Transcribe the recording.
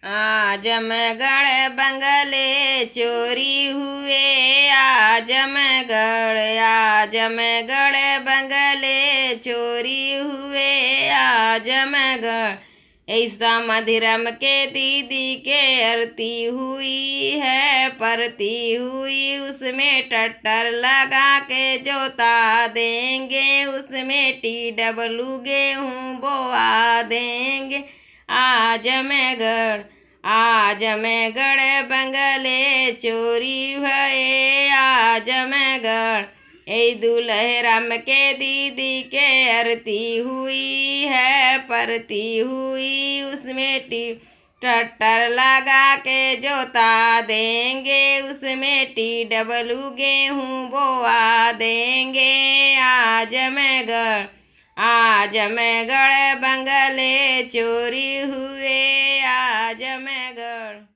आजमगढ़ बंगले चोरी हुए। आजमगढ़ बंगले चोरी हुए। आजमगढ़ ऐसा मधिरम के दीदी के आरती हुई है, परती हुई उसमें टट्टर लगा के जोता देंगे, उसमें TW गेहूँ बोआ देंगे। आजमगढ़ बंगले चोरी हुए। आजमगढ़ ए दूल्हे राम के दीदी के आरती हुई है, परती हुई उसमें टट्टर लगा के जोता देंगे, उसमें TW गेहूँ बोआ देंगे। आजमगढ़ बंगले चोरी हुए। आजमगढ़।